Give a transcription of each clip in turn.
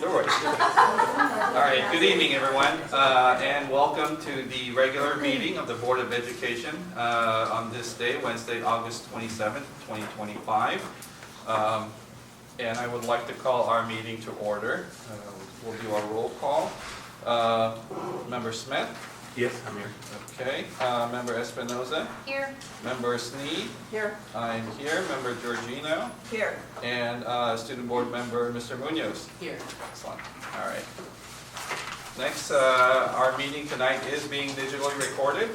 Either way. All right, good evening, everyone, and welcome to the regular meeting of the Board of Education on this day, Wednesday, August 27th, 2025. And I would like to call our meeting to order. We'll do our roll call. Member Smith? Yes, I'm here. Okay. Member Espinoza? Here. Member Sneed? Here. I'm here. Member Georgino? Here. And Student Board Member Mr. Munoz? Here. Excellent. All right. Next, our meeting tonight is being digitally recorded.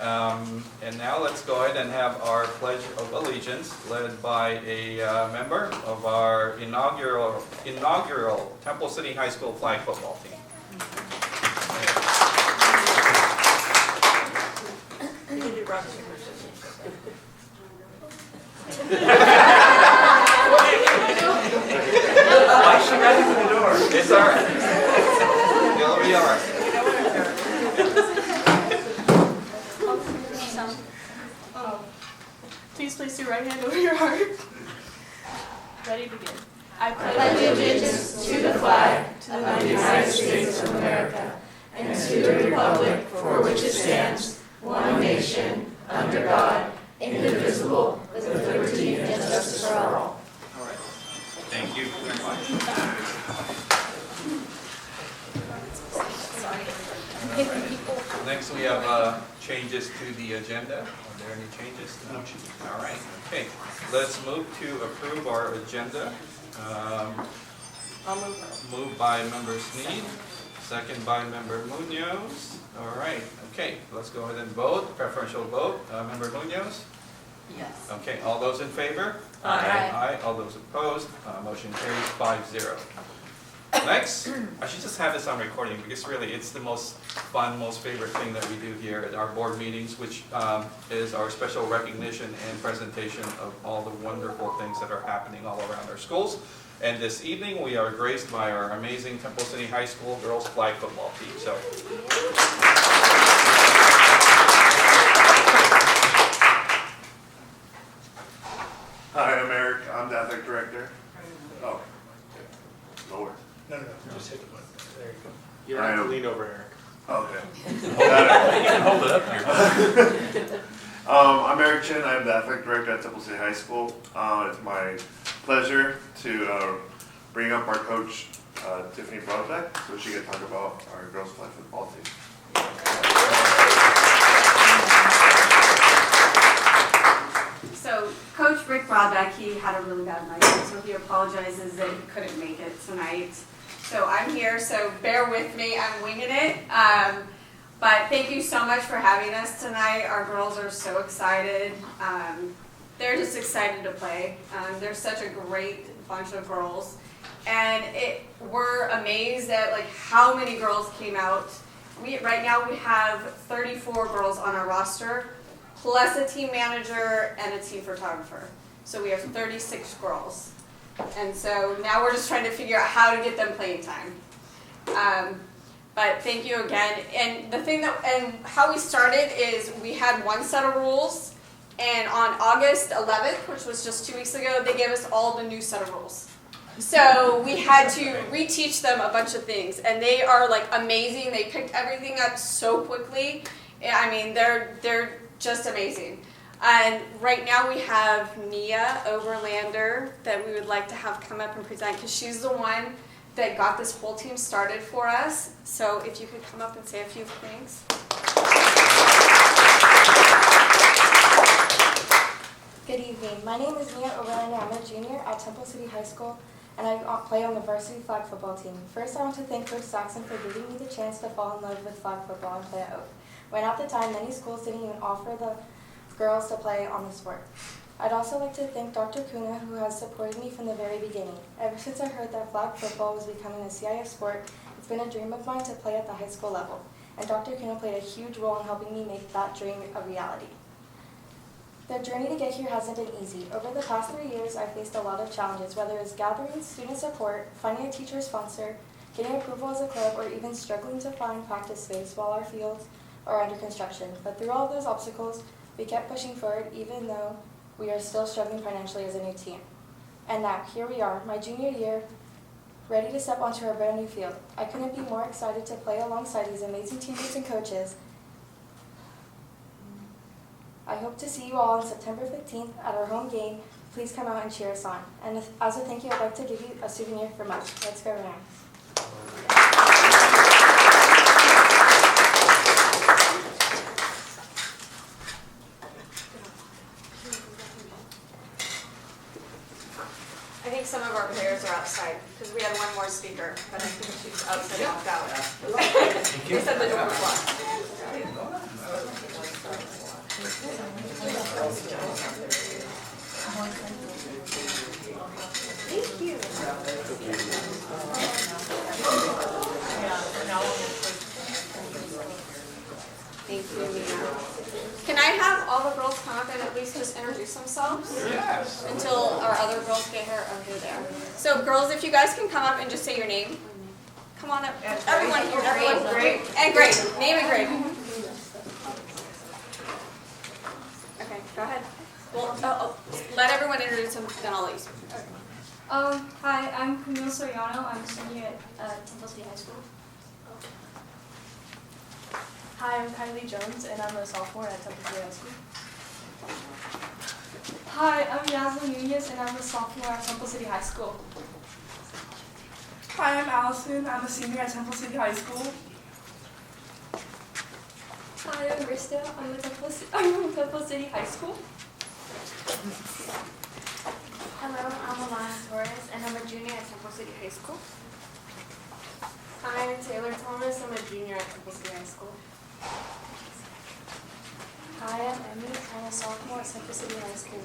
And now let's go ahead and have our Pledge of Allegiance led by a member of our inaugural Temple City High School flag football team. You can do rock, paper, scissors. Why is she running to the door? It's all right. It'll be all right. Please place your right hand over your heart. Ready, begin. I pledge allegiance to the flag of the United States of America and to the republic for which it stands, one nation, under God, indivisible, with liberty and justice for all. All right. Thank you very much. Right. Next, we have changes to the agenda. Are there any changes? No. All right. Okay. Let's move to approve our agenda. I'll move. Moved by Member Sneed, second by Member Munoz. All right. Okay. Let's go ahead and vote. Preferential vote. Member Munoz? Yes. Okay. All those in favor? Aye. Aye. All those opposed? Motion carries 5-0. Next, I should just have this on recording because really it's the most fun, most favorite thing that we do here at our board meetings, which is our special recognition and presentation of all the wonderful things that are happening all around our schools. And this evening we are graced by our amazing Temple City High School girls flag football team. So. Hi, I'm Eric. I'm the athletic director. Oh, lower. No. Just hit the button. There you go. You don't have to lean over, Eric. Okay. You can hold it up here. I'm Eric Chin. I'm the athletic director at Temple City High School. It's my pleasure to bring up our coach, Tiffany Broadbeck, so she can talk about our girls flag football team. So Coach Rick Broadbeck, he had a really bad night, so he apologizes that he couldn't make it tonight. So I'm here, so bear with me, I'm winging it. But thank you so much for having us tonight. Our girls are so excited. They're just excited to play. They're such a great bunch of girls. And we're amazed at how many girls came out. Right now we have 34 girls on our roster, plus a team manager and a team photographer. So we have 36 girls. And so now we're just trying to figure out how to get them playing time. But thank you again. And how we started is we had one set of rules, and on August 11th, which was just 2 weeks ago, they gave us all the new set of rules. So we had to reteach them a bunch of things, and they are amazing. They picked everything up so quickly. I mean, they're just amazing. And right now we have Nia Overlander that we would like to have come up and present because she's the one that got this whole team started for us. So if you could come up and say a few things. Good evening. My name is Nia Overlander. I'm a junior at Temple City High School, and I play on the varsity flag football team. First, I want to thank Coach Saxon for giving me the chance to fall in love with flag football and play at Oak. When at the time, many schools didn't even offer the girls to play on the sport. I'd also like to thank Dr. Kuna, who has supported me from the very beginning. Ever since I heard that flag football was becoming a CIF sport, it's been a dream of mine to play at the high school level, and Dr. Kuna played a huge role in helping me make that dream a reality. The journey to get here hasn't been easy. Over the past 3 years, I've faced a lot of challenges, whether it's gatherings, student support, finding a teacher sponsor, getting approval as a club, or even struggling to find practice space while our fields are under construction. But through all of those obstacles, we kept pushing forward even though we are still struggling financially as a new team. And now, here we are, my junior year, ready to step onto our brand new field. I couldn't be more excited to play alongside these amazing teammates and coaches. I hope to see you all on September 15th at our home game. Please come out and cheer us on. And as a thank you, I'd like to give you a souvenir from us. Let's go Rams. I think some of our players are outside, because we had one more speaker, but I think she's outside walked out. They said the door was locked. Thank you. Thank you, Mia. Can I have all the girls come up and at least just introduce themselves? Yes. Until our other girls get here over there. So girls, if you guys can come up and just say your name. Come on up. Everyone here. Everyone. Grade. And grade. Name and grade. Okay, go ahead. Well, let everyone introduce them, then I'll let you speak. Hi, I'm Camille Soriano. I'm a senior at Temple City High School. Hi, I'm Kylie Jones, and I'm a sophomore at Temple City High School. Hi, I'm Yasmin Nunez, and I'm a sophomore at Temple City High School. Hi, I'm Allison. I'm a senior at Temple City High School. Hi, I'm Rista. I'm from Temple City High School. Hello, I'm Alana Torres, and I'm a junior at Temple City High School. Hi, I'm Taylor Thomas. I'm a junior at Temple City High School. Hi, I'm Emmy. I'm a sophomore at Temple City High School.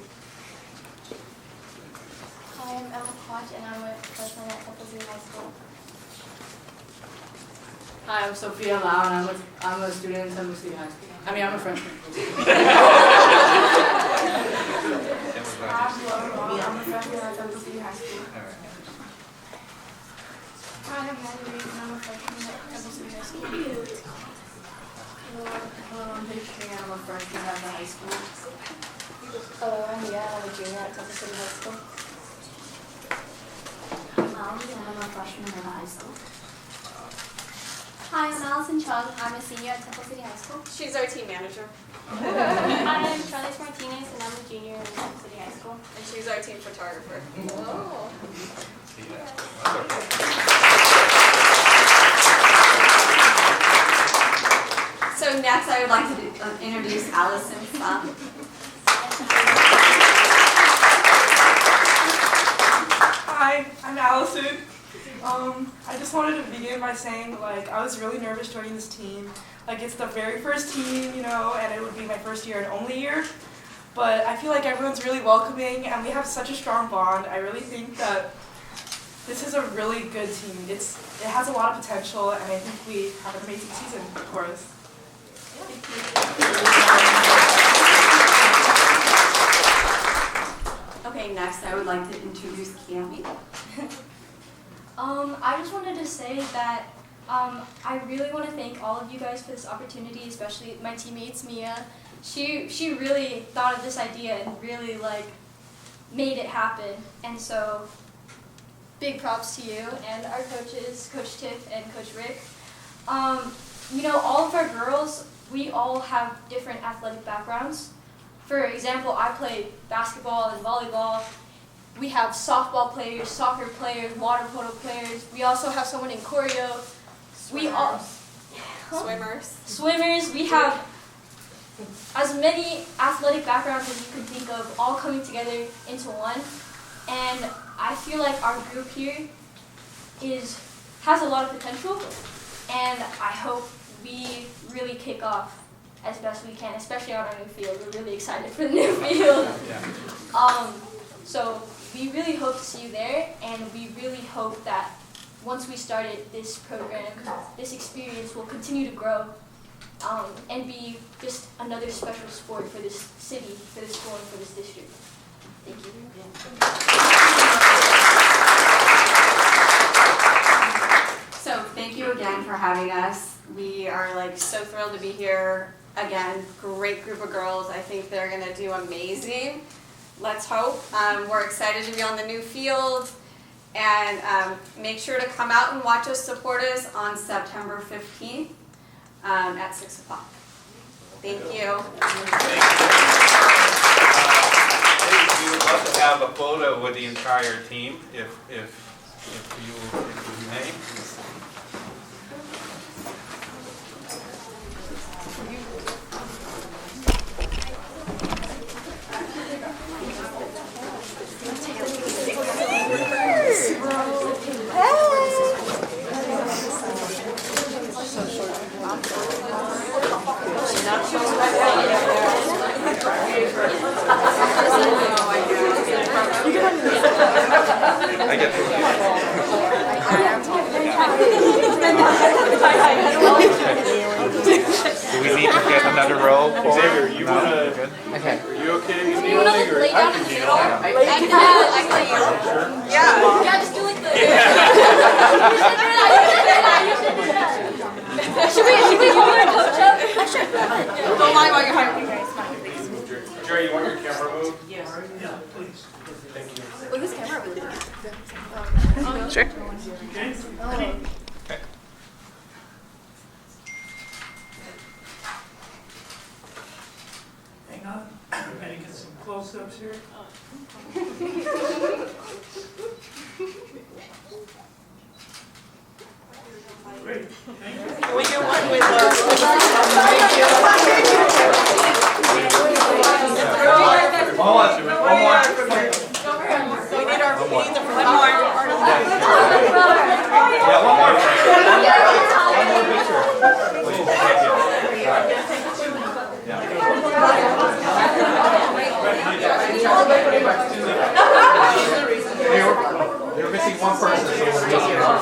Hi, I'm Emma Koch, and I'm a freshman at Temple City High School. Hi, I'm Sophia Lau, and I'm a student at Temple City High School. I mean, I'm a freshman. I'm Laura Wong. I'm a freshman at Temple City High School. Hi, I'm Maddie Reed, and I'm a freshman at Temple City High School. Hello, I'm Paige, and I'm a freshman at the high school. Hello, I'm Mia, and I'm a junior at Temple City High School. I'm Allie, and I'm a freshman in high school. Hi, I'm Allison Chung. I'm a senior at Temple City High School. She's our team manager. I'm Charlize Martinez, and I'm a junior at Temple City High School. And she's our team photographer. So next I would like to introduce Allison Sun. Hi, I'm Allison. I just wanted to begin by saying, I was really nervous joining this team. It's the very first team, and it would be my first year and only year. But I feel like everyone's really welcoming, and we have such a strong bond. I really think that this is a really good team. It has a lot of potential, and I think we have an amazing season for us. Okay, next I would like to introduce Cami. I just wanted to say that I really want to thank all of you guys for this opportunity, especially my teammates, Mia. She really thought of this idea and really made it happen. And so big props to you and our coaches, Coach Tiff and Coach Rick. All of our girls, we all have different athletic backgrounds. For example, I play basketball and volleyball. We have softball players, soccer players, water polo players. We also have someone in choreo. Swimmers. We have as many athletic backgrounds as you could think of, all coming together into one. And I feel like our group here has a lot of potential, and I hope we really kick off as best we can, especially on our new field. We're really excited for the new field. So we really hope to see you there, and we really hope that once we started this program, this experience will continue to grow and be just another special sport for this city, for this school, and for this district. Thank you. So thank you again for having us. We are so thrilled to be here. Again, great group of girls. I think they're going to do amazing. Let's hope. We're excited to be on the new field. And make sure to come out and watch us, support us on September 15th at 6 o'clock. Thank you. We would love to have a photo with the entire team, if you may. I get Do we need to get another row? Xavier, you No? wanna, Good? are you okay You kneeling wanna or lay I down can in the kneel? middle? I can Yeah. Yeah, just do like the. Should we hold our coach up? Don't lie while you're hiring. Jerry, you want your camera moved? Wait, whose camera are we looking at? Sure. Hang on, I'm gonna get some close-ups here. Great, thank you. Can we get one with One more. We need the one more. Yeah, one more. One more picture. Please, thank you. Yeah. You're missing one person, so we're missing one.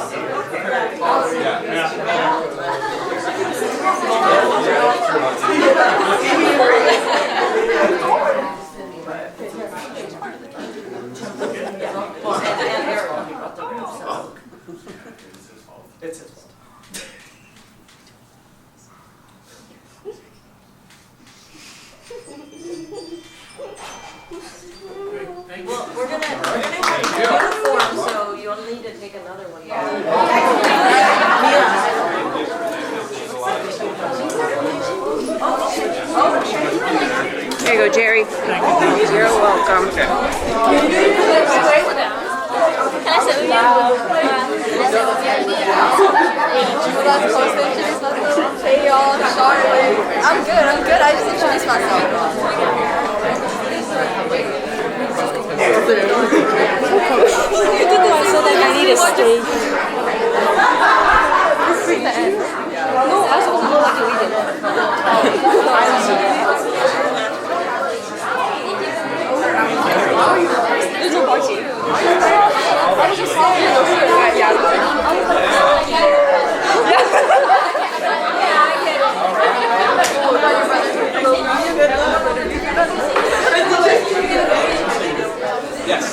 It's his fault. Great, thank you. We're gonna have uniform, so you'll need to take another one. Here you go, Jerry. You're welcome. Can I sit with you? Hey y'all, Charlotte. I'm good. I just introduced myself. You did this so that I need a stage. This is the end. No, I was supposed to go like we did. There's no party. I was just Yes,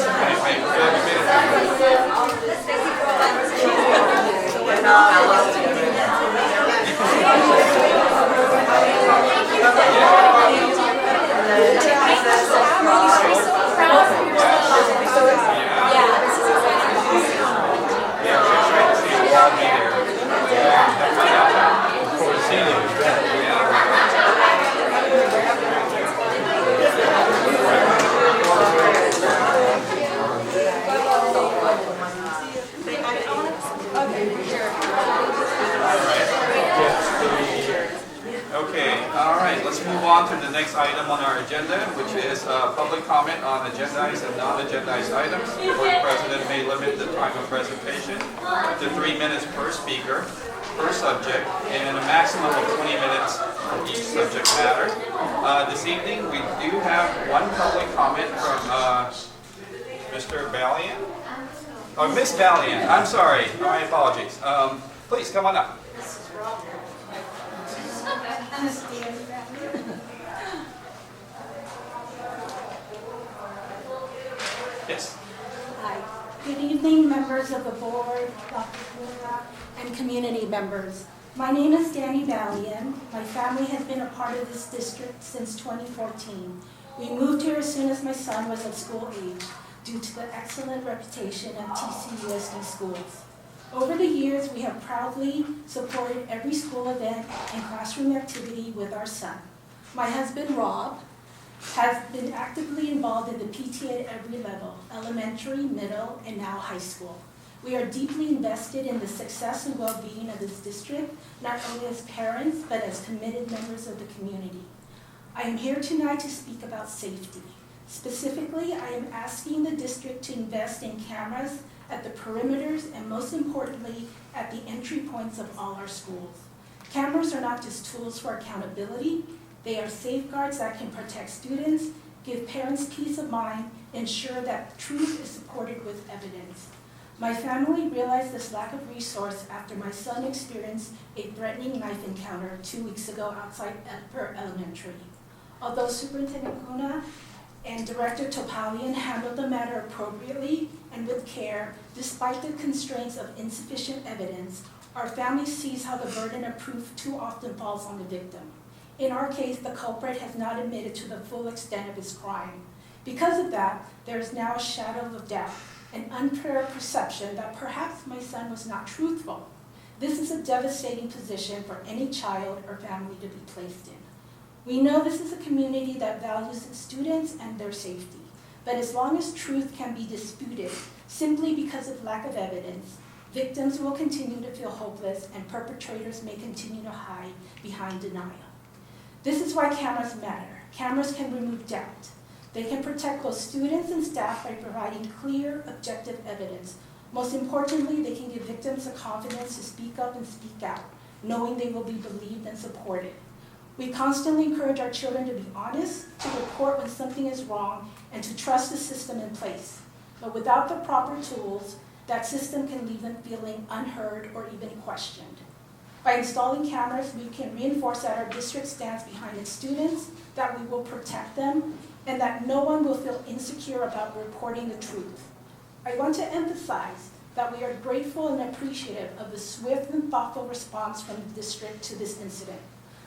on to the next item on our agenda, which is public comment on agendized and non-agendized items. The board president may limit the time of presentation to 3 minutes per speaker, per subject, and a maximum of 20 minutes for each subject matter. This evening, we do have one public comment from Mr. Valiant. Oh, Miss Valiant, I'm sorry, my apologies. Please, come on up. Yes. Hi. Good evening, members of the board, Dr. Flora, and community members. My name is Danny Ballian. My family has been a part of this district since 2014. We moved here as soon as my son was of school age. due to the excellent reputation of TCUSD schools. Over the years, we have proudly supported every school event and classroom activity with our son. My husband, Rob, has been actively involved in the PTA at every level, elementary, middle, and now high school. We are deeply invested in the success and well-being of this district, not only as parents, but as committed members of the community. I am here tonight to speak about safety. Specifically, I am asking the district to invest in cameras at the perimeters and most importantly, at the entry points of all our schools. Cameras are not just tools for accountability, they are safeguards that can protect students, give parents peace of mind, ensure that truth is supported with evidence. My family realized this lack of resource after my son experienced a threatening knife encounter 2 weeks ago outside Edinburgh Elementary. Although Superintendent Kuna and Director Topalian handled the matter appropriately and with care, despite the constraints of insufficient evidence, our family sees how the burden of proof too often falls on the victim. In our case, the culprit has not admitted to the full extent of his crime. Because of that, there is now a shadow of doubt, an unfair perception that perhaps my son was not truthful. This is a devastating position for any child or family to be placed in. We know this is a community that values its students and their safety, but as long as truth can be disputed simply because of lack of evidence, victims will continue to feel hopeless and perpetrators may continue to hide behind denial. This is why cameras matter. Cameras can remove doubt. They can protect both students and staff by providing clear, objective evidence. Most importantly, they can give victims the confidence to speak up and speak out, knowing they will be believed and supported. We constantly encourage our children to be honest, to report when something is wrong, and to trust the system in place. But without the proper tools, that system can leave them feeling unheard or even questioned. By installing cameras, we can reinforce that our district stands behind its students, that we will protect them, and that no one will feel insecure about reporting the truth. I want to emphasize that we are grateful and appreciative of the swift and thoughtful response from the district to this incident.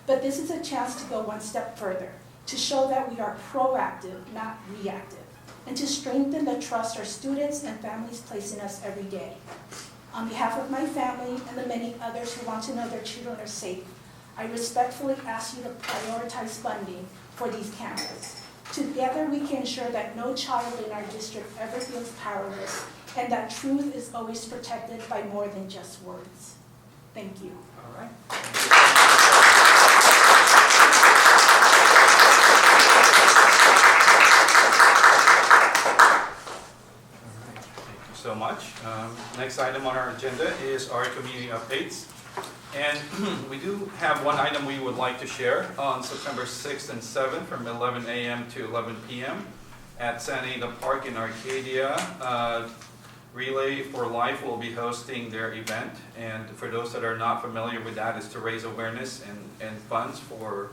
But this is a chance to go one step further, to show that we are proactive, not reactive, and to strengthen the trust our students and families place in us every day. On behalf of my family and the many others who want to know their children are safe, I respectfully ask you to prioritize funding for these cameras. Together we can ensure that no child in our district ever feels powerless and that truth is always protected by more than just words. Thank you. All right. So much. Next item on our agenda is our community updates. And we do have one item we would like to share on September 6th and 7th from 11 a.m. to 11 p.m. at Santa Anita Park in Arcadia. Relay for Life will be hosting their event. And for those that are not familiar with that, is to raise awareness and funds for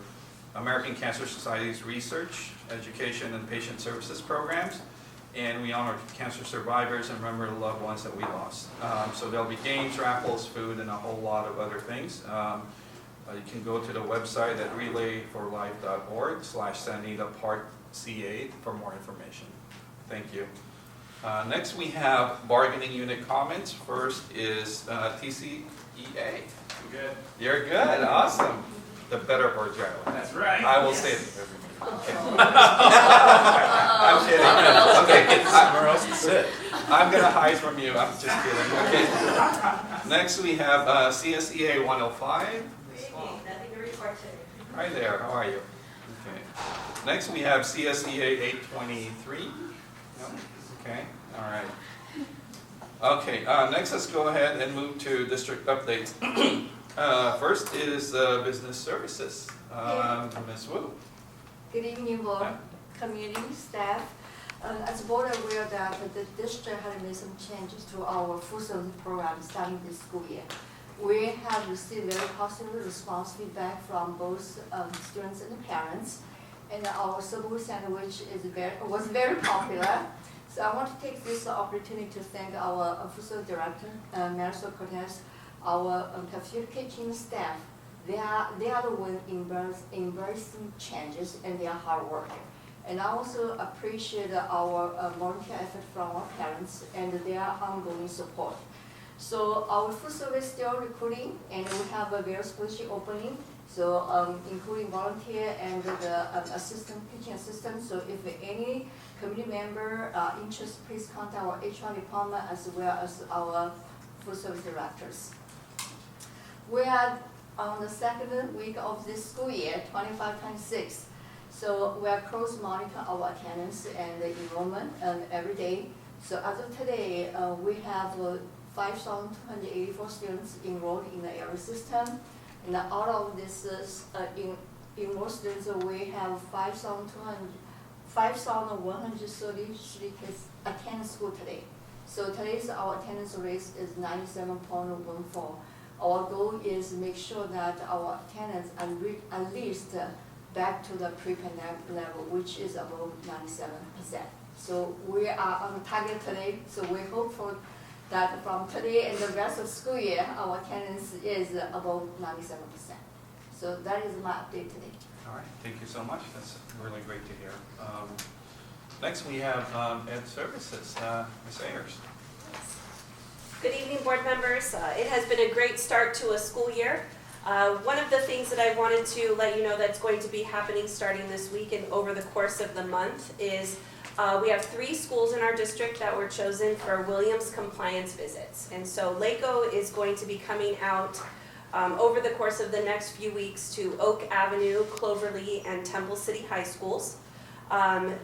American Cancer Society's research, education, and patient services programs. And we honor cancer survivors and remember the loved ones that we lost. So there'll be games, raffles, food, and a whole lot of other things. You can go to the website at relayforlife.org/Santa Anita Park CA for more information. Thank you. Next we have bargaining unit comments. First is TCEA. I'm good. You're good, awesome. The better word, Gerald. That's right. I will say it. I'm kidding. Okay, Somewhere else to sit. I'm gonna hide from you. I'm just kidding. Okay. Next we have CSEA 105. Nothing to report to. Hi there. How are you? Okay. Next we have CSEA 823. No? Okay. All right. Okay. Next, let's go ahead and move to district updates. First is business services. Ms. Wu. Good evening, board, community, staff. As board aware that the district has made some changes to our food service program starting this school year. We have received very positive response feedback from both students and the parents. And our Subway sandwich was very popular. So I want to take this opportunity to thank our food service director, Marisol Cortez, our cafeteria kitchen staff. They are the ones embracing changes and their hard work. And I also appreciate our volunteer effort from our parents and their ongoing support. So our food service still recruiting, and we have a various position opening. So including volunteer and the assistant, teaching assistant. So if any community member interested, please contact our HR department as well as our food service directors. We are on the second week of this school year, 25-26. So we are close monitor our attendance and the enrollment every day. So as of today, we have 5,284 students enrolled in the area system. And out of this enrolled students, we have 5,133 kids attend school today. So today's our attendance rate is 97.14. Our goal is to make sure that our attendance at least back to the pre-pandemic level, which is above 97%. So we are on target today. So we hope for that from today and the rest of school year, our attendance is above 97%. So that is my update today. All right, thank you so much. That's really great to hear. Next, we have Ed Services, Ms. Ayers. Good evening, board members. It has been a great start to a school year. One of the things that I wanted to let you know that's going to be happening starting this week and over the course of the month is we have 3 schools in our district that were chosen for Williams compliance visits. And so LACO is going to be coming out over the course of the next few weeks to Oak Avenue, Cloverly, and Temple City High Schools.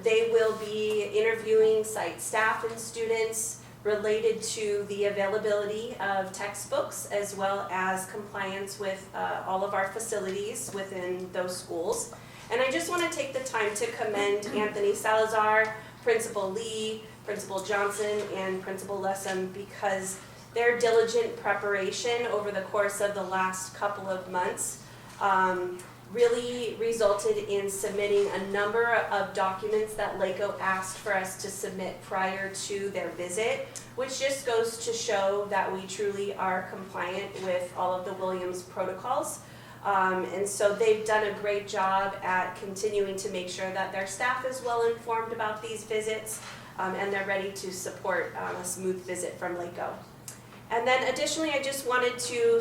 They will be interviewing site staff and students related to the availability of textbooks as well as compliance with all of our facilities within those schools. And I just want to take the time to commend Anthony Salazar, Principal Lee, Principal Johnson, and Principal Lessem because their diligent preparation over the course of the last couple of months really resulted in submitting a number of documents that LACO asked for us to submit prior to their visit, which just goes to show that we truly are compliant with all of the Williams protocols. And so they've done a great job at continuing to make sure that their staff is well informed about these visits and they're ready to support a smooth visit from LACO. And then additionally, I just wanted to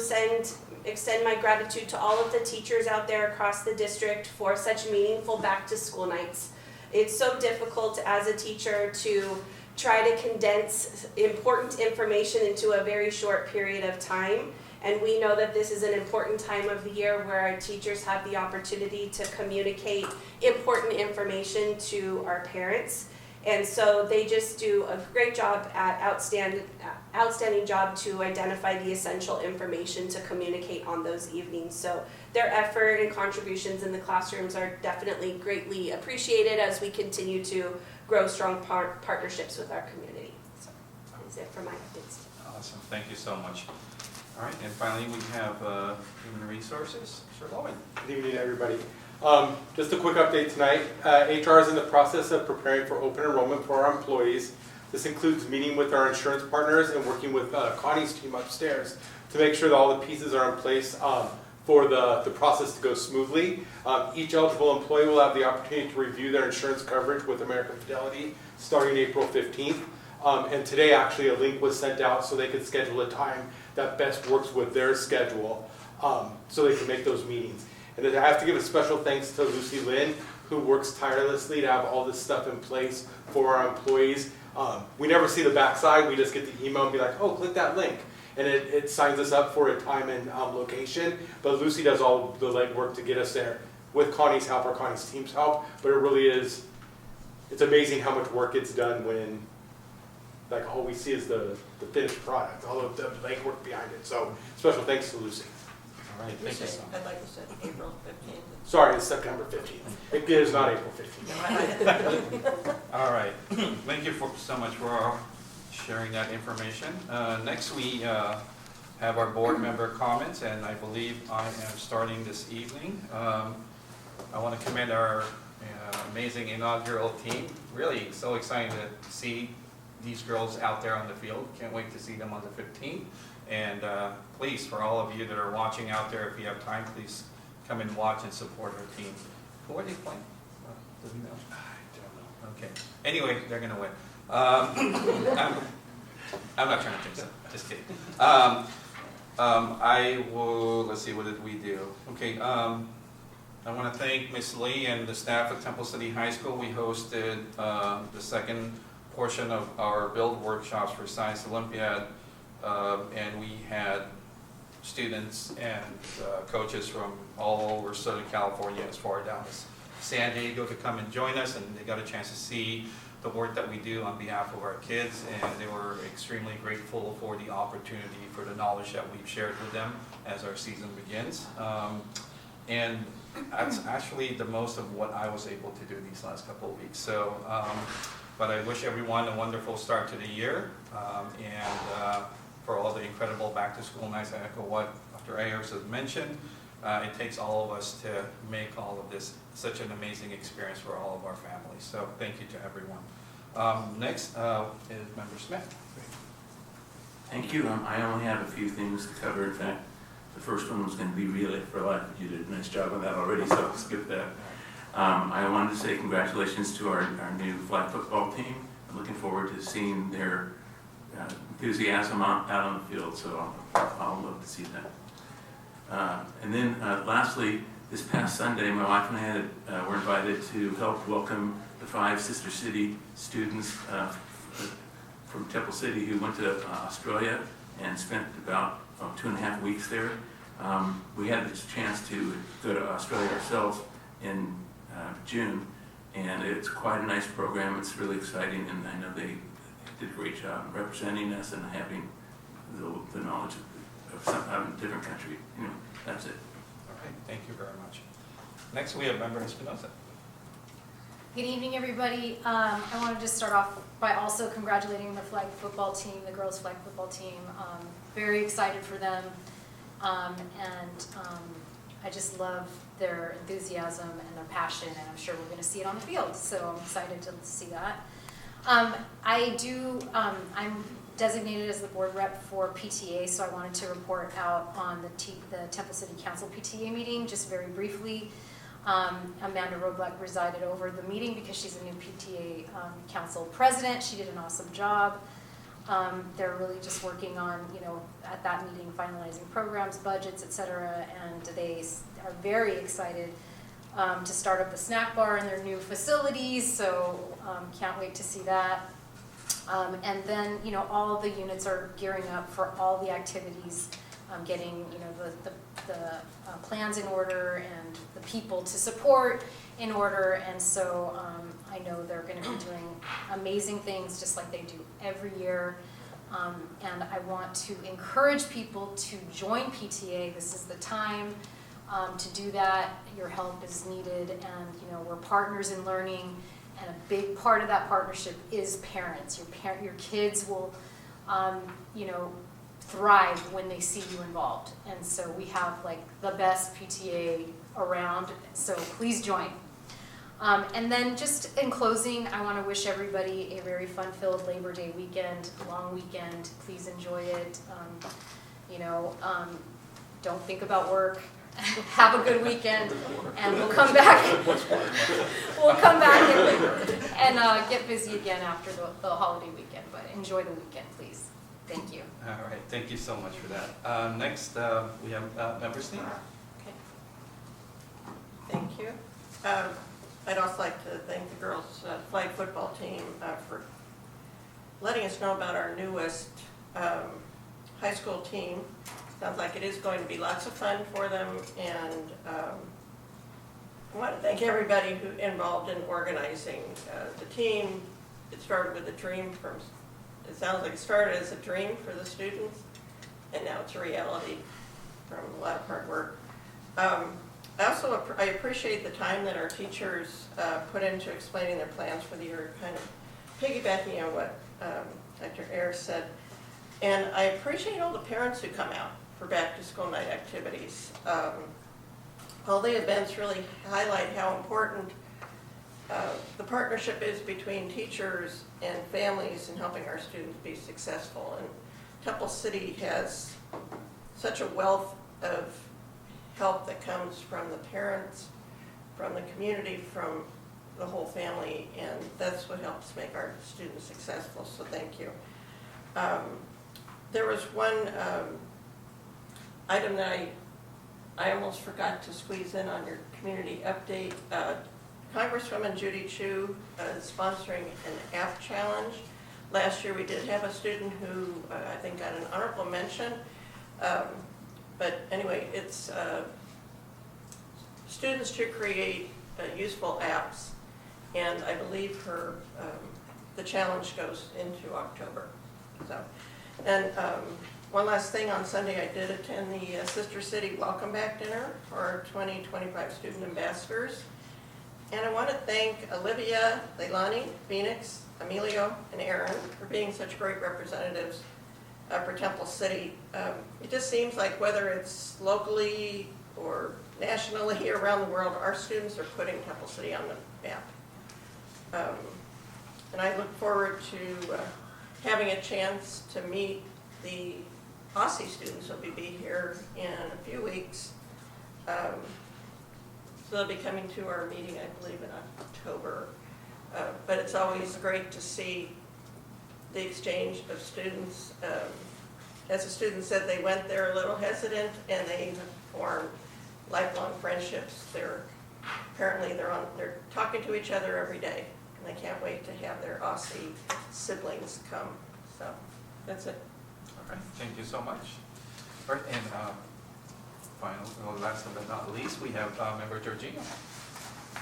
extend my gratitude to all of the teachers out there across the district for such meaningful back to school nights. It's so difficult as a teacher to try to condense important information into a very short period of time. And we know that this is an important time of the year where our teachers have the opportunity to communicate important information to our parents. And so they just do a great job at outstanding job to identify the essential information to communicate on those evenings. So their effort and contributions in the classrooms are definitely greatly appreciated as we continue to grow strong partnerships with our community. So that is it for my updates. Awesome, thank you so much. All right, and finally we have Human Resources, Sir Lowen. Good evening, everybody. Just a quick update tonight. HR is in the process of preparing for open enrollment for our employees. This includes meeting with our insurance partners and working with Connie's team upstairs to make sure that all the pieces are in place for the process to go smoothly. Each eligible employee will have the opportunity to review their insurance coverage with American Fidelity starting April 15th. And today actually a link was sent out so they could schedule a time that best works with their schedule so they can make those meetings. And then I have to give a special thanks to Lucy Lynn, who works tirelessly to have all this stuff in place for our employees. We never see the backside, we just get the email and be like, oh, click that link. And it signs us up for a time and location. But Lucy does all the legwork to get us there with Connie's help or Connie's team's help. But it really is, it's amazing how much work gets done when like all we see is the finished product, all of the legwork behind it. So special thanks to Lucy. All right, thank you so much. I'd like to say April 15th. Sorry, it's September 15th. It is not April 15th. All right, thank you so much for sharing that information. Next we have our board member comments, and I believe I am starting this evening. I want to commend our amazing inaugural team. Really so excited to see these girls out there on the field. Can't wait to see them on the 15th. And please, for all of you that are watching out there, if you have time, please come and watch and support our team. Who are they playing? Do we know? Okay. Anyway, they're gonna win. I'm not trying to jinx it. Just kidding. I will. Let's see. What did we do? Okay. I want to thank Ms. Lee and the staff at Temple City High School. We hosted the second portion of our build workshops for Science Olympiad, and we had students and coaches from all over Southern California, as far down as San Diego, to come and join us, and they got a chance to see the work that we do on behalf of our kids, and they were extremely grateful for the opportunity, for the knowledge that we've shared with them as our season begins. And that's actually the most of what I was able to do these last couple of weeks. So, but I wish everyone a wonderful start to the year, and for all the incredible back-to-school nights. I echo what Dr. Ayers has mentioned. It takes all of us to make all of this such an amazing experience for all of our families. So thank you to everyone. Next is Member Smith. Thank you. I only have a few things to cover. In fact, the first one was going to be Relay for Life, but you did a nice job on that already, so I'll skip that. I wanted to say congratulations to our new flag football team. I'm looking forward to seeing their enthusiasm out on the field, so I'll love to see that. And then lastly, this past Sunday, my wife and I were invited to help welcome the 5 Sister City students from Temple City who went to Australia and spent about 2.5 weeks there. We had the chance to go to Australia ourselves in June, and it's quite a nice program. It's really exciting, and I know they did a great job representing us and having the knowledge of some different country. That's it. All right, thank you very much. Next, we have Member Espinosa. Good evening, everybody. I wanted to start off by also congratulating the flag football team, the girls flag football team. Very excited for them, and I just love their enthusiasm and their passion, and I'm sure we're going to see it on the field, so I'm excited to see that. I'm designated as the board rep for PTA, so I wanted to report out on the Temple City Council PTA meeting, just very briefly. Amanda Roblek presided over the meeting because she's a new PTA council president. She did an awesome job. They're really just working on, at that meeting, finalizing programs, budgets, etc. And they are very excited to start up the snack bar in their new facilities. So can't wait to see that. And then, all of the units are gearing up for all the activities, getting, the plans in order and the people to support in order. And so I know they're going to be doing amazing things just like they do every year. And I want to encourage people to join PTA. This is the time to do that. Your help is needed, and we're partners in learning. And a big part of that partnership is parents. Your kids will, thrive when they see you involved. And so we have the best PTA around. So please join. And then just in closing, I want to wish everybody a very fun-filled Labor Day weekend, long weekend. Please enjoy it. Don't think about work. Have a good weekend, and we'll come back. We'll come back and get busy again after the holiday weekend. But enjoy the weekend, please. Thank you. All right, thank you so much for that. Next, we have Member Sneed. Okay. Thank you. I'd also like to thank the girls flag football team for letting us know about our newest high school team. Sounds like it is going to be lots of fun for them, and I want to thank everybody who involved in organizing the team. It started with a dream it sounds like it started as a dream for the students, and now it's a reality from a lot of hard work. I appreciate the time that our teachers put into explaining their plans for the year, kind of piggybacking on what Dr. Ayers said. And I appreciate all the parents who come out for back-to-school night activities. All the events really highlight how important the partnership is between teachers and families in helping our students be successful. And Temple City has such a wealth of help that comes from the parents, from the community, from the whole family, and that's what helps make our students successful, so thank you. There was one item that I almost forgot to squeeze in on your community update. Congresswoman Judy Chu is sponsoring an app challenge. Last year we did have a student who I think got an honorable mention. But anyway, it's students to create useful apps, and I believe her the challenge goes into October. So, and one last thing, on Sunday I did attend the Sister City Welcome Back Dinner for our 2025 student ambassadors. And I want to thank Olivia, Leilani, Phoenix, Emilio, and Aaron for being such great representatives for Temple City. It just seems like whether it's locally or nationally or around the world, our students are putting Temple City on the map. And I look forward to having a chance to meet the Aussie students who will be here in a few weeks. So they'll be coming to our meeting, I believe, in October. But it's always great to see the exchange of students. As the student said, they went there a little hesitant, and they formed lifelong friendships. Apparently they're talking to each other every day, and they can't wait to have their Aussie siblings come. So that's it. All right, thank you so much. All right, and last but not least, we have member Georgina.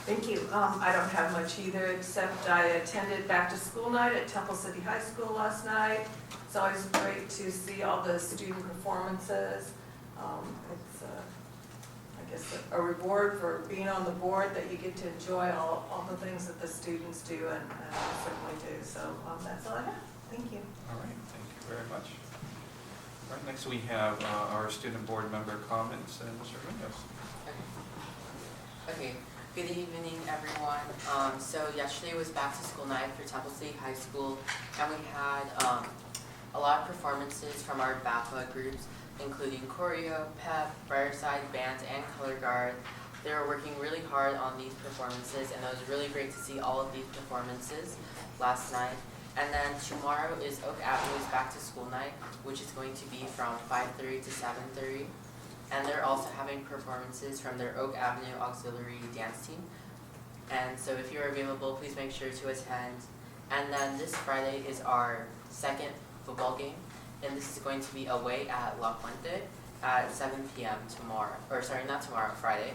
Thank you. I don't have much either, except I attended back to school night at Temple City High School last night. It's always great to see all the student performances. It's, I guess, a reward for being on the board that you get to enjoy all the things that the students do, and I certainly do. So that's all I have. Thank you. All right, thank you very much. All right, next we have our student board member comments, and Mr. Munoz. Okay, good evening everyone. So yesterday was back to school night for Temple City High School, and we had a lot of performances from our BAPA groups, including choreo, pep, Briarside band, and color guard. They were working really hard on these performances, and it was really great to see all of these performances last night. And then tomorrow is Oak Avenue's back to school night, which is going to be from 5:30 to 7:30. And they're also having performances from their Oak Avenue Auxiliary Dance Team. And so if you're available, please make sure to attend. And then this Friday is our second football game, and this is going to be away at La Puente at 7 p.m. tomorrow, or sorry, not tomorrow, Friday.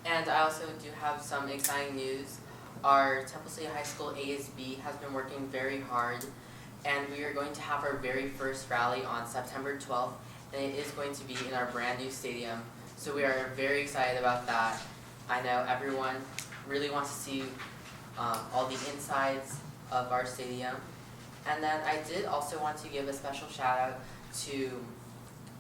And I also do have some exciting news. Our Temple City High School ASB has been working very hard, and we are going to have our very first rally on September 12th, and it is going to be in our brand new stadium. So we are very excited about that. I know everyone really wants to see all the insides of our stadium. And then I did also want to give a special shout out to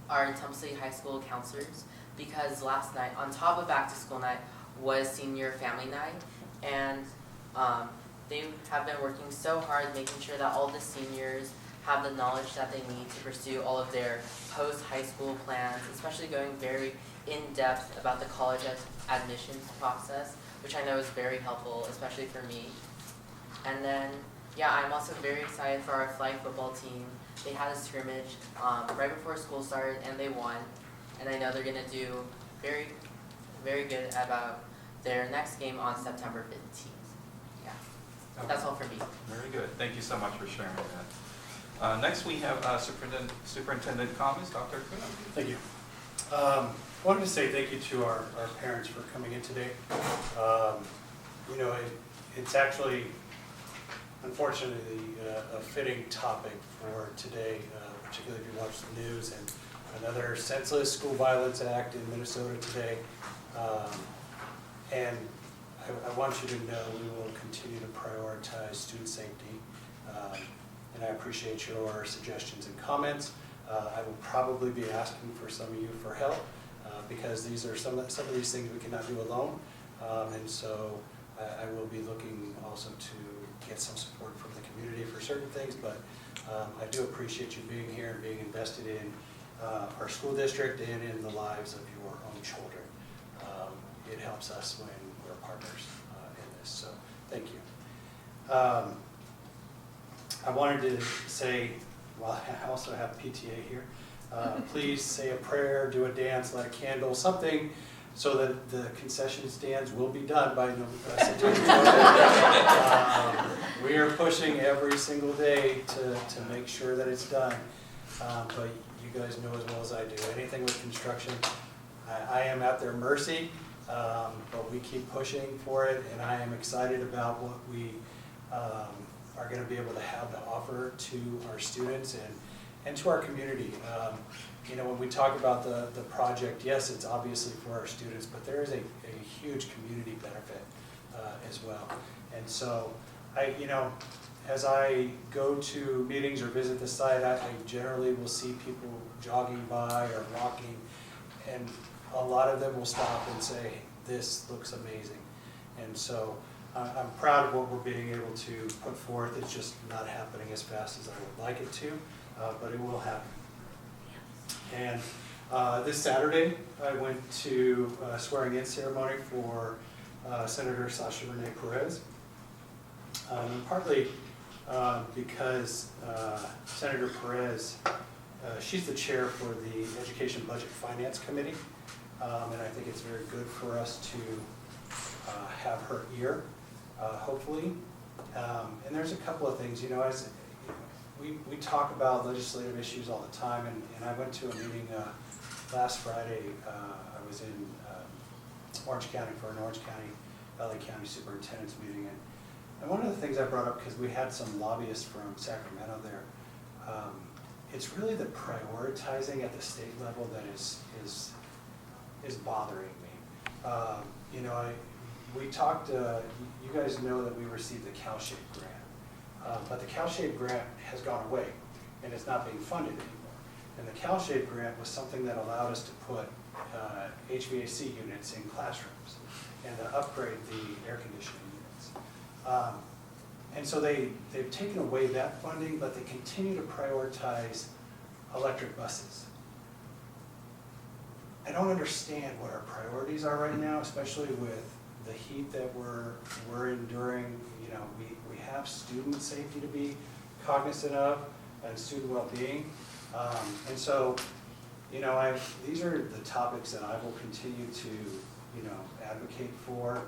our Temple City High School counselors, because last night, on top of back to school night, was senior family night. And they have been working so hard making sure that all the seniors have the knowledge that they need to pursue all of their post-high school plans, especially going very in-depth about the college admissions process, which I know is very helpful, especially for me. And then, yeah, I'm also very excited for our flag football team. They had a scrimmage right before school started, and they won. And I know they're going to do very, very good about their next game on September 15th. Yeah, that's all for me. Very good. Thank you so much for sharing that. Next, we have superintendent comments. Dr. Kuna. Thank you. I wanted to say thank you to our parents for coming in today. You know, it's actually, unfortunately, a fitting topic for today, particularly if you watch the news, and another senseless school violence act in Minnesota today. And I want you to know we will continue to prioritize student safety. And I appreciate your suggestions and comments. I will probably be asking for some of you for help because these are some of these things we cannot do alone. And so I will be looking also to get some support from the community for certain things. But I do appreciate you being here and being invested in our school district and in the lives of your own children. It helps us when we're partners in this, so thank you. I wanted to say, well, I also have PTA here, please say a prayer, do a dance, light a candle, something so that the concession stands will be done by September 12th. We are pushing every single day to make sure that it's done, but you guys know as well as I do, anything with construction, I am at their mercy, but we keep pushing for it, and I am excited about what we are going to be able to have to offer to our students and to our community. You know, when we talk about the project, yes, it's obviously for our students, but there is a huge community benefit as well. And so, you know, as I go to meetings or visit the site, I generally will see people jogging by or walking, and a lot of them will stop and say, this looks amazing. And so I'm proud of what we're being able to put forth. It's just not happening as fast as I would like it to, but it will happen. And this Saturday, I went to a swearing-in ceremony for Senator Sasha Renee Perez. Partly because Senator Perez, she's the chair for the Education Budget Finance Committee, and I think it's very good for us to have her ear, hopefully. And there's a couple of things, you know, as we talk about legislative issues all the time, and I went to a meeting last Friday. I was in Orange County for an Orange County, LA County Superintendent's meeting, and one of the things I brought up, because we had some lobbyists from Sacramento there, it's really the prioritizing at the state level that is bothering me. You know, we talked, you guys know that we received the CalShape grant. But the CalShape grant has gone away, and it's not being funded anymore. And the CalShape grant was something that allowed us to put HVAC units in classrooms and to upgrade the air conditioning units. And so they've taken away that funding, but they continue to prioritize electric buses. I don't understand what our priorities are right now, especially with the heat that we're enduring. You know, we have student safety to be cognizant of and student well-being. And so, you know, these are the topics that I will continue to, you know, advocate for.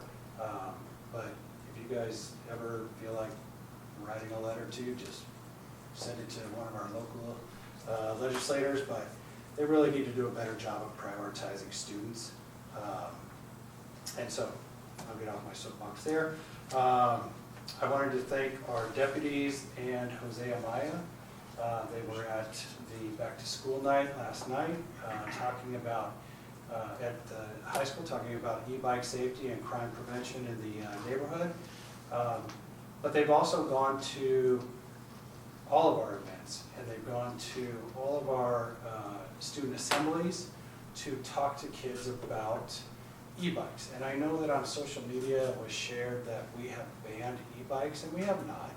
But if you guys ever feel like writing a letter to, just send it to one of our local legislators. But they really need to do a better job of prioritizing students. And so, I'll get off my soapbox there. I wanted to thank our deputies and Jose Amaya. They were at the back to school night last night, talking about, at the high school, talking about e-bike safety and crime prevention in the neighborhood. But they've also gone to all of our events, and they've gone to all of our student assemblies to talk to kids about e-bikes. And I know that on social media it was shared that we have banned e-bikes, and we have not.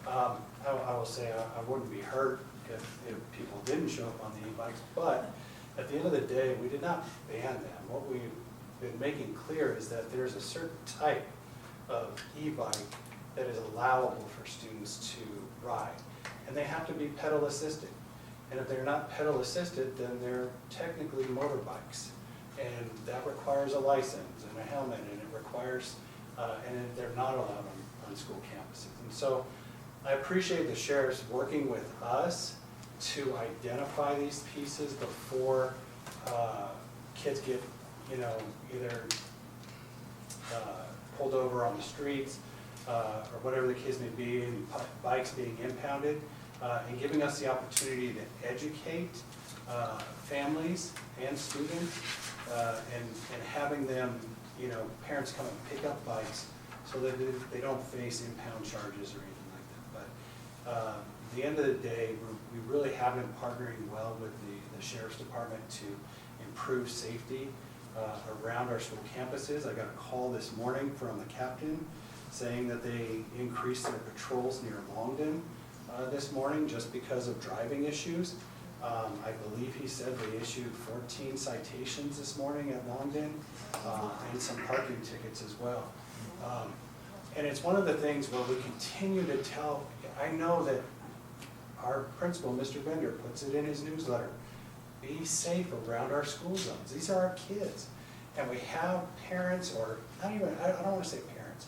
I will say I wouldn't be hurt if people didn't show up on the e-bikes, but at the end of the day, we did not ban them. What we've been making clear is that there's a certain type of e-bike that is allowable for students to ride, and they have to be pedal assisted. And if they're not pedal assisted, then they're technically motorbikes. And that requires a license and a helmet, and it requires, and they're not allowed on school campuses. And so I appreciate the sheriffs working with us to identify these pieces before kids get, you know, either pulled over on the streets or whatever the case may be, and bikes being impounded, and giving us the opportunity to educate families and students, and having them, you know, parents come and pick up bikes so that they don't face impound charges or anything like that. But at the end of the day, we really have been partnering well with the Sheriff's Department to improve safety around our school campuses. I got a call this morning from the captain saying that they increased their patrols near Longden this morning just because of driving issues. I believe he said they issued 14 citations this morning at Longden, and some parking tickets as well. And it's one of the things where we continue to tell, I know that our principal, Mr. Bender, puts it in his newsletter. Be safe around our school zones. These are our kids. And we have parents, or not even, I don't want to say parents.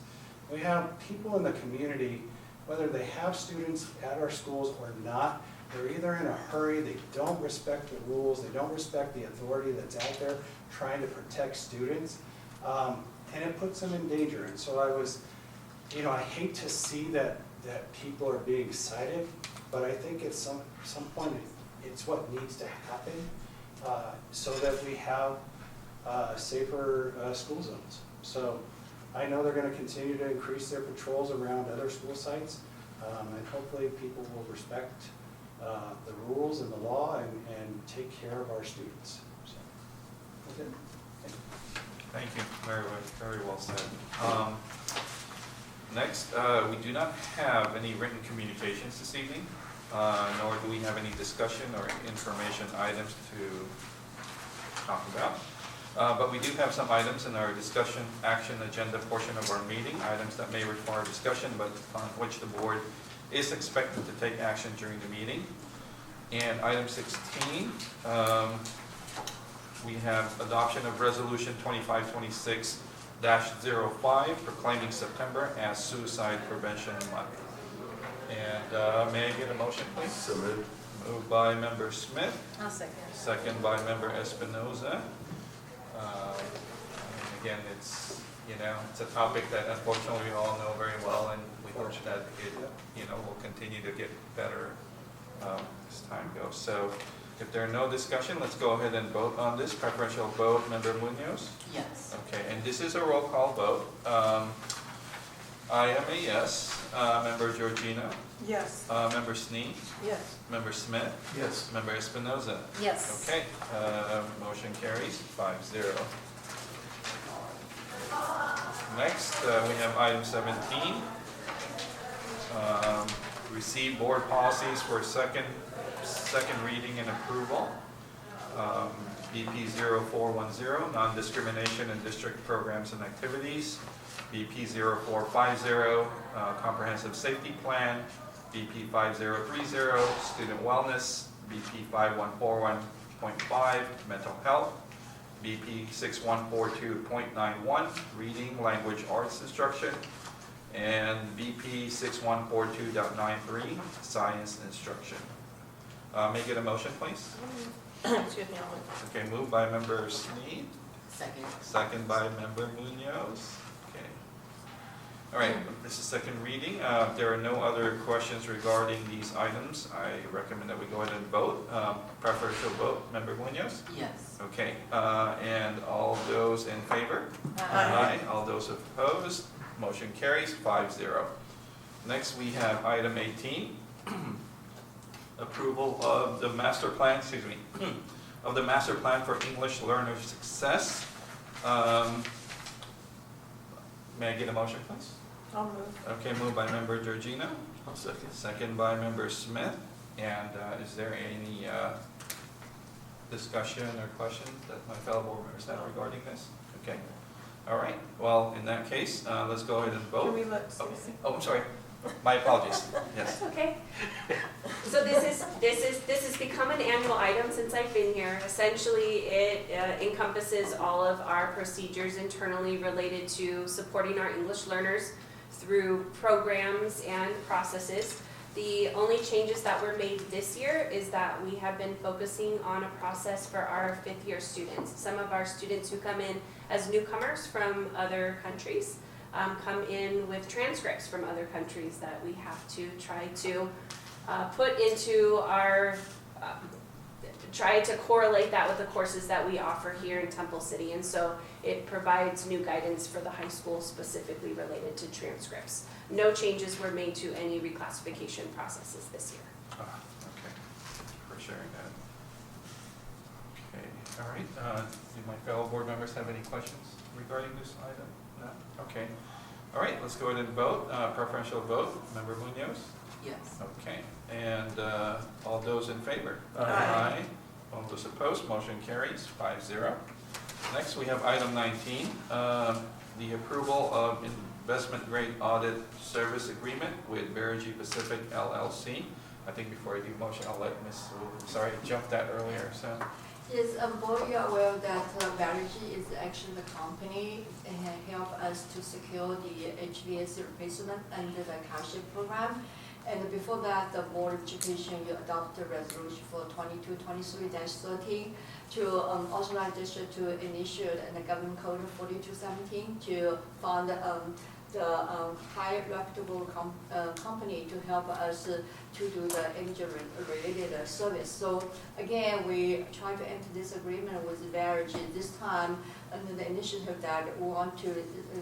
We have people in the community, whether they have students at our schools or not, they're either in a hurry, they don't respect the rules, they don't respect the authority that's out there trying to protect students, and it puts them in danger. And so I hate to see that people are being cited, but I think at some point it's what needs to happen so that we have safer school zones. So I know they're going to continue to increase their patrols around other school sites, and hopefully people will respect the rules and the law and take care of our students. So, that's it. Thank you, very well said. Next, we do not have any written communications this evening, nor do we have any discussion or information items to talk about. But we do have some items in our discussion action agenda portion of our meeting, items that may require discussion, but on which the board is expected to take action during the meeting. And item 16, we have adoption of resolution 2526-05 proclaiming September as Suicide Prevention Month. And may I get a motion, please? So moved. Moved by Member Smith. I'll second. Second by Member Espinoza. Again, it's a topic that unfortunately we all know very well, and we hope that it will continue to get better as time goes. So if there are no discussion, let's go ahead and vote on this. Preferential vote, Member Munoz? Yes. Okay, and this is a roll call vote. I am a yes. Member Georgina? Yes. Member Snee? Yes. Member Smith? Yes. Member Espinoza? Yes. Okay, motion carries 5-0. Next, we have item 17. Receive board policies for second reading and approval. BP 0410, non-discrimination in district programs and activities. BP 0450, comprehensive safety plan. BP 5030, student wellness. BP 5141.5, mental health. BP 6142.91, reading, language, arts instruction. And BP 6142.93, science instruction. May I get a motion, please? Excuse me, I'll move. Okay, moved by Member Sneed. Second. Second by Member Munoz. Okay. All right, this is second reading. There are no other questions regarding these items. I recommend that we go ahead and vote. Preferential vote, Member Munoz? Yes. Okay, and all those in favor? Aye. All those opposed? Motion carries 5-0. Next, we have item 18. Approval of the master plan, of the master plan for English learner success. May I get a motion, please? I'll move. Okay, moved by Member Georgina. I'll second. Second by Member Smith. And is there any discussion or questions that my fellow board members have regarding this? Okay. All right. Well, in that case, let's go ahead and vote. Can we let Susie? Oh, I'm sorry. My apologies. Yes. That's okay. So this has become an annual item since I've been here. Essentially, it encompasses all of our procedures internally related to supporting our English learners through programs and processes. The only changes that were made this year is that we have been focusing on a process for our fifth-year students. Some of our students who come in as newcomers from other countries come in with transcripts from other countries that we have to try to put into our, try to correlate that with the courses that we offer here in Temple City. And so it provides new guidance for the high school specifically related to transcripts. No changes were made to any reclassification processes this year. Okay. Thank you for sharing that. Okay. All right. Do my fellow board members have any questions regarding this item? No? Okay. All right. Let's go ahead and vote. Preferential vote. Member Munoz? Yes. Okay. And all those in favor? Aye. All those opposed? Motion carries 5-0. Next, we have item 19, the approval of investment grade audit service agreement with Verigy Pacific LLC. I think before I do motion, I'll let Ms. Wu, sorry, I jumped that earlier, so. Yes, both you are aware that Verigy is actually the company and help us to secure the HVAC replacement under the CASHIP program. And before that, the Board of Education, you adopted a resolution for 22-23-13 to authorize district to initiate the government code 4217 to fund the high reputable company to help us to do the energy-related service. So again, we try to enter this agreement with Verigy this time under the initiative that we want to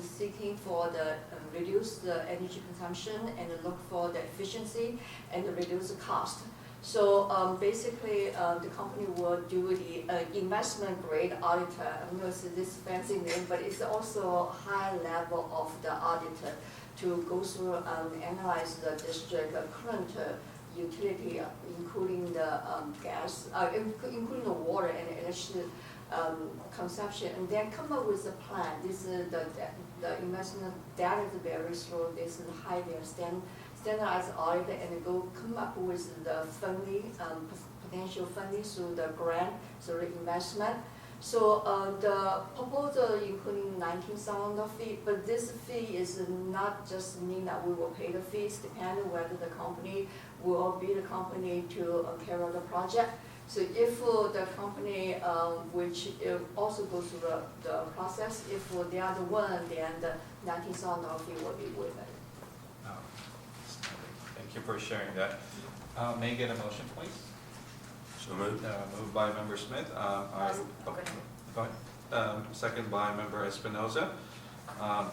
seeking for the reduce the energy consumption and look for the efficiency and reduce the cost. So basically, the company will do the investment grade auditor. I don't know if it's this fancy name, but it's also high level of the auditor to go through and analyze the district current utility, including the gas, including the water and electricity consumption, and then come up with a plan. This is the investment data is very slow. This is high standardized audit and go come up with the funding, potential funding through the grant, through the investment. So the proposal including $19,000 fee, but this fee is not just mean that we will pay the fees, depending whether the company will be the company to carry out the project. So if the company, which also goes through the process, if they are the one, then the $19,000 fee will be waived. Thank you for sharing that. May I get a motion, please? So moved. Moved by Member Smith. Go ahead. Second by Member Espinoza.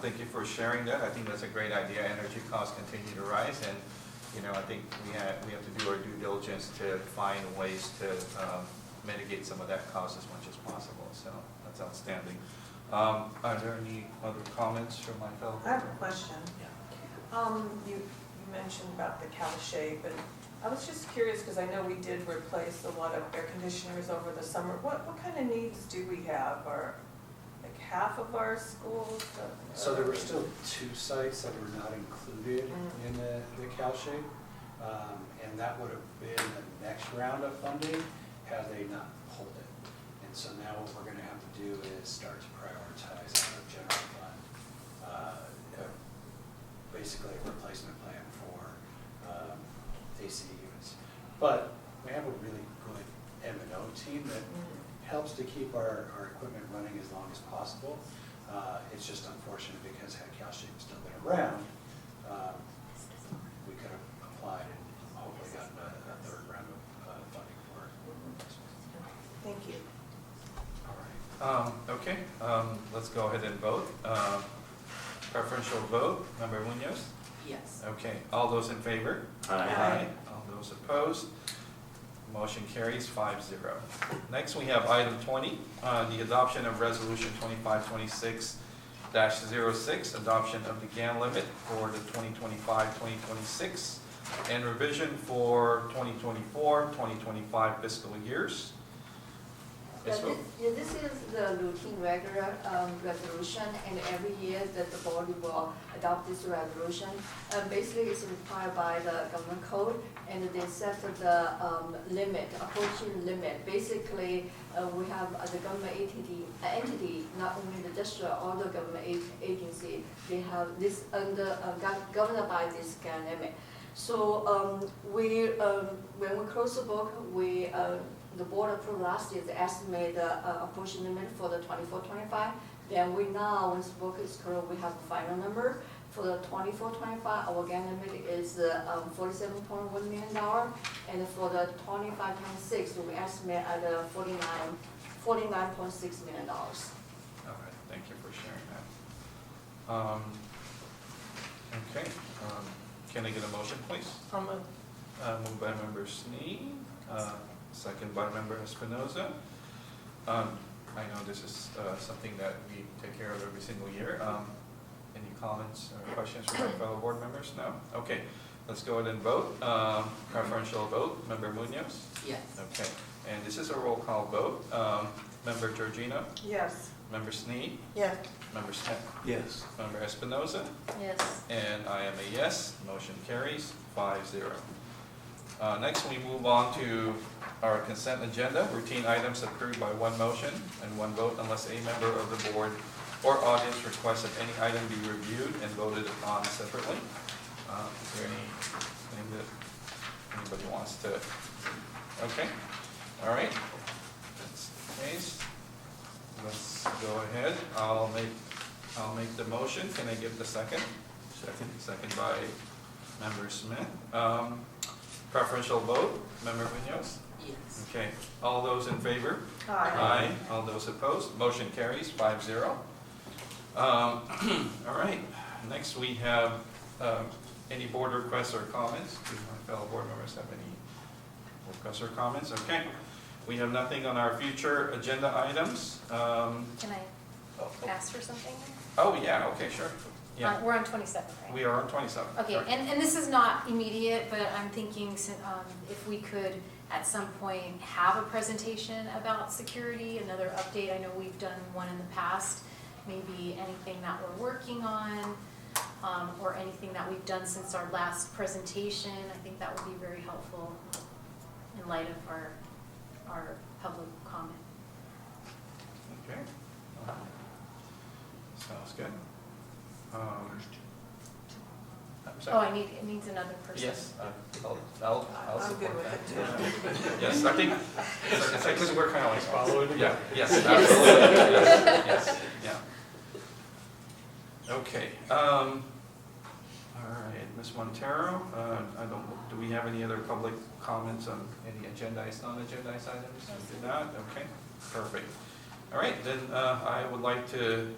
Thank you for sharing that. I think that's a great idea. Energy costs continue to rise, and I think we have to do our due diligence to find ways to mitigate some of that cost as much as possible. So that's outstanding. Are there any other comments from my fellow? I have a question. You mentioned about the cow shape, and I was just curious because I know we did replace a lot of air conditioners over the summer. What kind of needs do we have? Or like half of our schools? So there were still 2 sites that were not included in the cow shape, and that would have been the next round of funding had they not pulled it. And so now what we're going to have to do is start to prioritize our general fund, basically a replacement plan for AC units. But we have a really good M&O team that helps to keep our equipment running as long as possible. It's just unfortunate because had CalShape still been around, we could have applied and hopefully gotten a third round of funding for it. Thank you. All right. Okay. Let's go ahead and vote. Preferential vote. Member Munoz? Yes. Okay. All those in favor? Aye. All those opposed? Motion carries 5-0. Next, we have item 20, the adoption of resolution 2526-06, adoption of the GAN limit for the 2025-2026 and revision for 2024-2025 fiscal years. Yes, ma'am. This is the routine regular resolution, and every year that the board will adopt this resolution. Basically, it's required by the government code, and they set the limit, approaching limit. Basically, we have the government entity, not only the district, all the government agency, they have this governed by this GAN limit. So when we close the book, the board approved last year the estimated approaching limit for the 24-25. Then we now, once the book is closed, we have a final number. For the 24-25, our GAN limit is $47.1 million. And for the 25-26, we estimate at $49.6 million. All right, thank you for sharing that. Okay, can I get a motion, please? Moved by Member Snee, second by Member Espinoza. I know this is something that we take care of every single year. Any comments or questions from my fellow board members? No? Okay, let's go ahead and vote. Preferential vote, Member Munoz? Yes. Okay, and this is a roll call vote. Member Georgino? Yes. Member Sneed? Yes. Member Smith? Yes. Member Espinoza? Yes. And I am a yes. Motion carries 5-0. Next, we move on to our consent agenda. Routine items approved by one motion and one vote unless a member of the board or audience requests that any item be reviewed and voted upon separately. Is there anything that anybody wants to? Okay. All right. That's the case. Let's go ahead. I'll make the motion. Can I give the second? Second. Second by Member Smith. Preferential vote. Member Munoz? Yes. Okay. All those in favor? Aye. All those opposed? Motion carries 5-0. All right. Next, we have any board requests or comments? Do my fellow board members have any requests or comments? Okay. We have nothing on our future agenda items. Can I ask for something? Oh, yeah, okay, sure. Yeah. We're on 27, right? We are on 27. Okay, Correct. and this is not immediate, but I'm thinking if we could at some point have a presentation about security, another update. I know we've done one in the past, maybe anything that we're working on, or anything that we've done since our last presentation. I think that would be very helpful in light of our public comment. Okay. Sounds good. I'm sorry. It needs another person. Yes, I'll I'm support good with that. it too. Yes, I think, it's like, because we're kind of like Following Yeah, together. yes, absolutely. Yes, yeah. Okay, all right, Ms. Montero, do we have any other public comments on any agendized, non-agendized items? We do not, okay, perfect. All right, then I would like to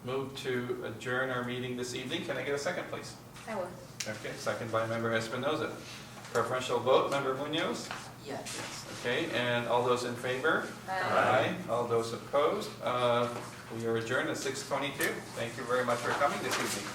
move to adjourn our meeting this evening. Can I get a second, please? I will. Okay, second by Member Espinoza. Preferential vote, Member Munoz? Yes. Okay, and all those in favor? Aye. All those opposed? We are adjourned at 6:22. Thank you very much for coming this evening.